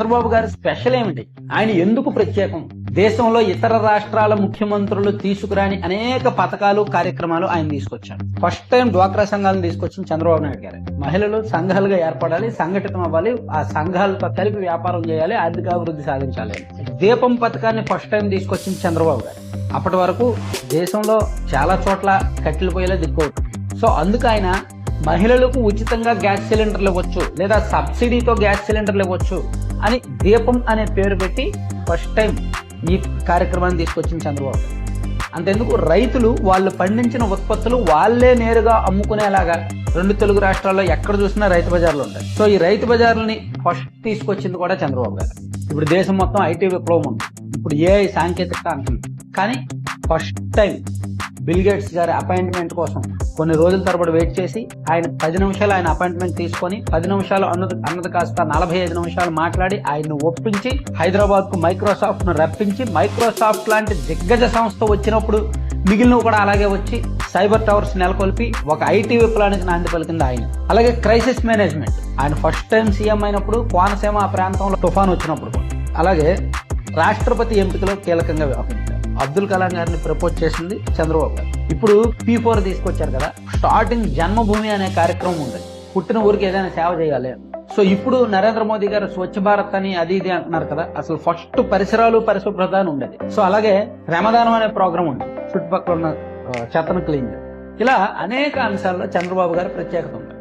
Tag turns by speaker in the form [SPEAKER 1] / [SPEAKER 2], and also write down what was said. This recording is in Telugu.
[SPEAKER 1] చంద్రబాబు గారి స్పెషల్ ఏమిటి, ఆయన ఎందుకు ప్రత్యేకం, దేశంలో ఇతర రాష్ట్రాల ముఖ్యమంత్రులు తీసుకురాని అనేక పథకాలు కార్యక్రమాలు ఆయన తీసుకొచ్చారు. ఫస్ట్ టైం డ్వాక్రా సంఘాలను తీసుకొచ్చిన చంద్రబాబు నాయుడు గారు. మహిళలు సంఘాలుగా ఏర్పడాలి, సంఘటితం అవ్వాలి, ఆ సంఘాలతో కలిపి వ్యాపారం చేయాలి, ఆర్థికాభివృద్ధి సాధించాలి. దీపం పథకాన్ని ఫస్ట్ టైం తీసుకొచ్చిన చంద్రబాబు గారు. అప్పటి వరకు దేశంలో చాలా చోట్ల కట్టెల పొయ్యిలో దిక్కువుతుంది. సో అందుకు ఆయన మహిళలకు ఉచితంగా గ్యాస్ సిలిండర్లు ఇవ్వచ్చు లేదా సబ్సిడీతో గ్యాస్ సిలిండర్లు ఇవ్వచ్చు అని దీపం అనే పేరు పెట్టి ఫస్ట్ టైం ఈ కార్యక్రమాన్ని తీసుకొచ్చిన చంద్రబాబు. అంతెందుకు, రైతులు వాళ్ళు పండించిన ఉత్పత్తులు వాళ్లే నేరుగా అమ్ముకునేలాగా 2 తెలుగు రాష్ట్రాల్లో ఎక్కడ చూసినా రైతు బజార్లు ఉంటాయి. సో ఈ రైతు బజార్లని ఫస్ట్ తీసుకొచ్చింది కూడా చంద్రబాబు గారు. ఇప్పుడు దేశం మొత్తం ఐటీ విప్లవం ఉంది, ఇప్పుడు ఏఐ సాంకేతికత అంటుంది. కానీ ఫస్ట్ టైం బిల్ గేట్స్ గారి అపాయింట్మెంట్ కోసం కొన్ని రోజుల తరబడి వెయిట్ చేసి ఆయన 10 నిమిషాలు ఆయన అపాయింట్మెంట్ తీసుకొని 10 నిమిషాలు అన్నది కాస్త 45 నిమిషాలు మాట్లాడి ఆయన్ని ఒప్పించి హైదరాబాద్ కు మైక్రోసాఫ్ట్ ను రప్పించి, మైక్రోసాఫ్ట్ లాంటి దిగ్గజ సంస్థ వచ్చినప్పుడు మిగిలినవి కూడా అలాగే వచ్చి సైబర్ టవర్స్ నెలకొల్పి ఒక ఐటీ విప్లవానికి నాంది పలికింది ఆయన. అలాగే క్రైసిస్ మేనేజ్మెంట్, ఆయన ఫస్ట్ టైం సీఎం అయినప్పుడు కోనసీమ ఆ ప్రాంతంలో తుఫాన్ వచ్చినప్పుడు. అలాగే రాష్ట్రపతి ఎంపికలో కీలకంగా వ్యవహరించారు. అబ్దుల్ కలాం గారిని ప్రపోజ్ చేసింది చంద్రబాబు గారు. ఇప్పుడు P4 తీసుకొచ్చారు కదా, స్టార్టింగ్ జన్మభూమి అనే కార్యక్రమం ఉంది, పుట్టిన ఊరికి ఏదైనా సేవ చేయాలి. సో ఇప్పుడు నరేంద్ర మోదీ గారు స్వచ్ఛ భారత్ అని అది ఇది అంటున్నారు కదా, అసలు ఫస్ట్ పరిసరాలు పరిశుభ్రత అని ఉండేది. సో అలాగే శ్రమదానం అనే ప్రోగ్రామ్ ఉంది, చుట్టుపక్కల ఉన్న చెత్తను క్లీన్. ఇలా అనేక అంశాల్లో చంద్రబాబు గారి ప్రత్యేకత ఉంది.